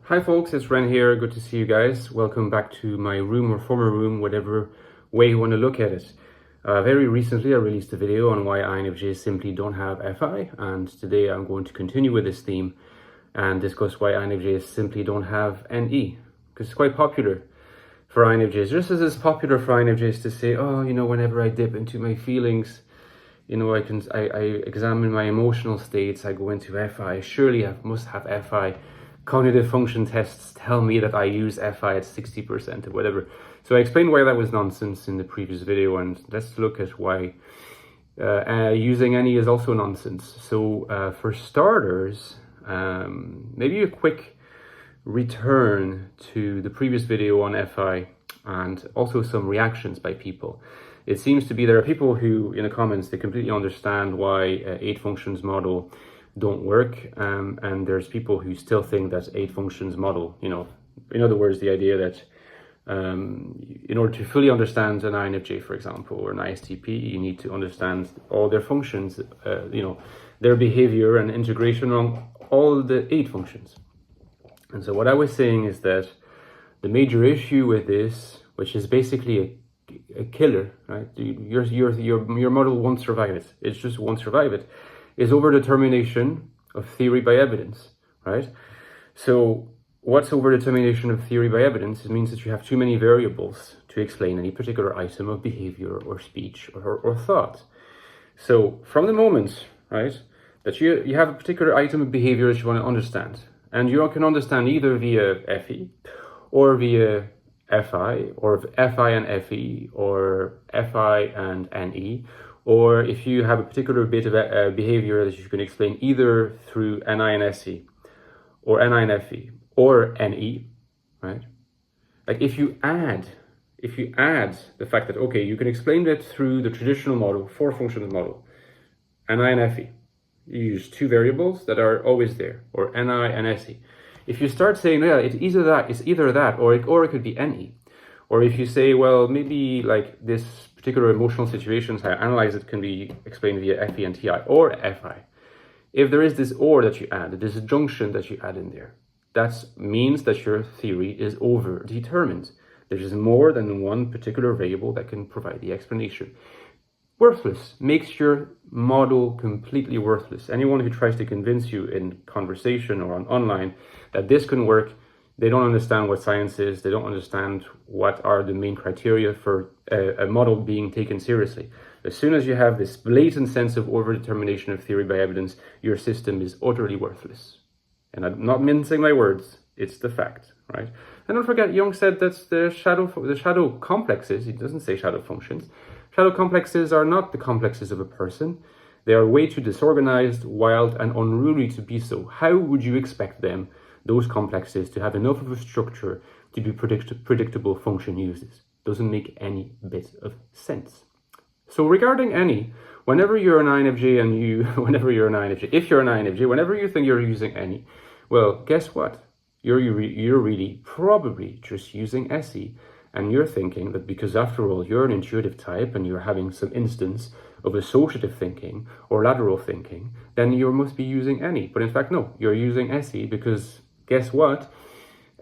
Hi folks, it's Ren here. Good to see you guys. Welcome back to my room or former room, whatever way you want to look at it. Very recently I released a video on why INFJs simply don't have FI, and today I'm going to continue with this theme and discuss why INFJs simply don't have NE, because it's quite popular for INFJs. Just as it's popular for INFJs to say, oh, whenever I dip into my feelings, I examine my emotional states, I go into FI, surely I must have FI. Cognitive function tests tell me that I use FI at 60% or whatever. So I explained why that was nonsense in the previous video, and let's look at why using any is also nonsense. So for starters, maybe a quick return to the previous video on FI and also some reactions by people. It seems to be there are people who, in the comments, they completely understand why 8 functions model don't work, and there's people who still think that 8 functions model, in other words, the idea that in order to fully understand an INFJ, for example, or an ISTP, you need to understand all their functions, their behavior and integration on all the 8 functions. And so what I was saying is that the major issue with this, which is basically a killer, right? Your model won't survive it. It just won't survive it. Is overdetermination of theory by evidence, right? So what's overdetermination of theory by evidence? It means that you have too many variables to explain any particular item of behavior or speech or thought. So from the moment, right, that you have a particular item of behavior that you want to understand, and you can understand either via FE or via FI, or FI and FE, or FI and NE, or if you have a particular bit of behavior that you can explain either through NI and SE, or NI and FE, or NE, right? Like if you add the fact that, okay, you can explain that through the traditional model, 4 functions model, NI and FE. You use 2 variables that are always there, or NI and SE. If you start saying, yeah, it's either that, or it could be NE. Or if you say, well, maybe like this particular emotional situations, how I analyze it can be explained via FE and TI or FI. If there is this or that you add, there's a junction that you add in there, that means that your theory is over-determined. There is more than one particular variable that can provide the explanation. Worthless, makes your model completely worthless. Anyone who tries to convince you in conversation or online that this can work, they don't understand what science is. They don't understand what are the main criteria for a model being taken seriously. As soon as you have this blatant sense of overdetermination of theory by evidence, your system is utterly worthless. And I'm not mincing my words. It's the fact, right? And don't forget, Jung said that's the shadow complexes. He doesn't say shadow functions. Shadow complexes are not the complexes of a person. They are way too disorganized, wild, and unruly to be so. How would you expect them, those complexes, to have enough of a structure to be predictable function uses? Doesn't make any bit of sense. So regarding any, whenever you're an INFJ if you're an INFJ, whenever you think you're using any, well, guess what? You're really probably just using SE, and you're thinking that because after all, you're an intuitive type and you're having some instance of associative thinking or lateral thinking, then you must be using any. But in fact, no, you're using SE because guess what?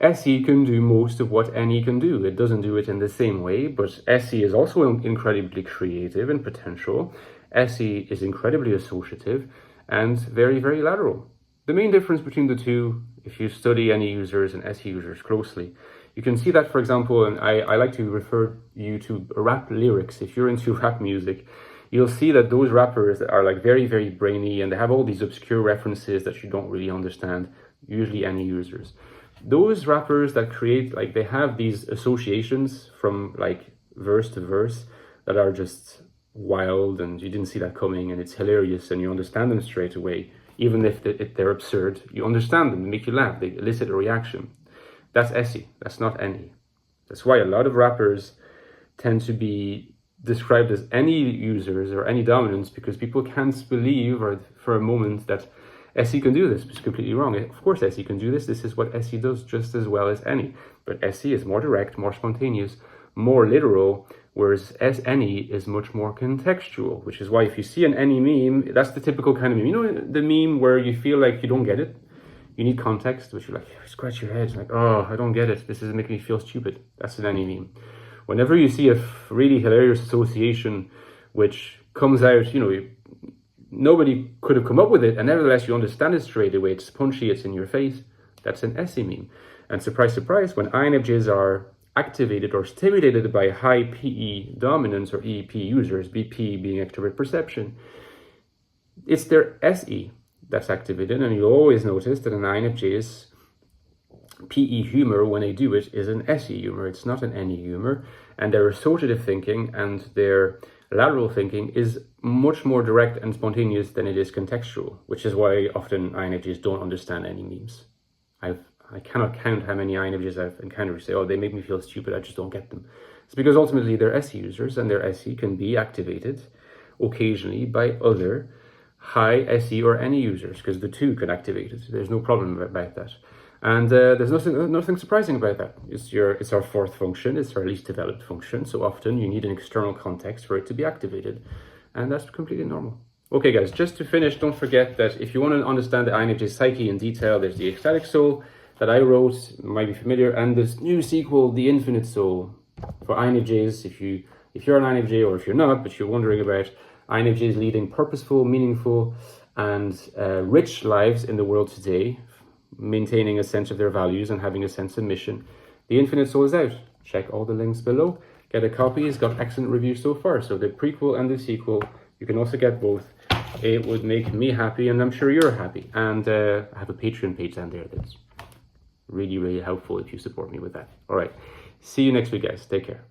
SE can do most of what NE can do. It doesn't do it in the same way, but SE is also incredibly creative and potential. SE is incredibly associative and very, very lateral. The main difference between the two, if you study NE users and SE users closely, you can see that, for example, and I like to refer you to rap lyrics. If you're into rap music, you'll see that those rappers are like very, very brainy and they have all these obscure references that you don't really understand, usually NE users. Those rappers that create, like, they have these associations from like verse to verse that are just wild and you didn't see that coming and it's hilarious and you understand them straight away. Even if they're absurd, you understand them, they make you laugh, they elicit a reaction. That's SE, that's not NE. That's why a lot of rappers tend to be described as NE users or NE dominants, because people can't believe for a moment that SE can do this. It's completely wrong. Of course SE can do this. This is what SE does just as well as NE. But SE is more direct, more spontaneous, more literal, whereas NE is much more contextual, which is why if you see an NE meme, that's the typical kind of meme. You know, the meme where you feel like you don't get it? You need context, which you're like, you scratch your head, like, oh, I don't get it. This is making me feel stupid. That's an any meme. Whenever you see a really hilarious association which comes out, nobody could have come up with it, and nevertheless you understand it straight away, it's punchy, it's in your face, that's an SE meme. And surprise, surprise, when INFJs are activated or stimulated by high PE dominance or EP users, BP being extrovert perception, it's their SE that's activated, and you always notice that an INFJ's PE humor, when they do it, is an SE humor. It's not an NE humor, and their associative thinking and their lateral thinking is much more direct and spontaneous than it is contextual, which is why often INFJs don't understand any memes. I cannot count how many INFJs I've encountered who say, oh, they make me feel stupid, I just don't get them. It's because ultimately they're SE users, and their SE can be activated occasionally by other high SE or NE users, because the two can activate it. There's no problem about that. And there's nothing surprising about that. It's our fourth function, it's our least developed function, so often you need an external context for it to be activated, and that's completely normal. Okay guys, just to finish, don't forget that if you want to understand the INFJ psyche in detail, there's the Ecstatic Soul that I wrote, might be familiar, and this new sequel, the Infinite Soul, for INFJs, if you're an INFJ or if you're not, but you're wondering about INFJs leading purposeful, meaningful, and rich lives in the world today, maintaining a sense of their values and having a sense of mission. The Infinite Soul is out. Check all the links below. Get a copy. It's got excellent reviews so far. So the prequel and the sequel, you can also get both. It would make me happy, and I'm sure you're happy. And I have a Patreon page down there that's really, really helpful if you support me with that. All right. See you next week, guys. Take care.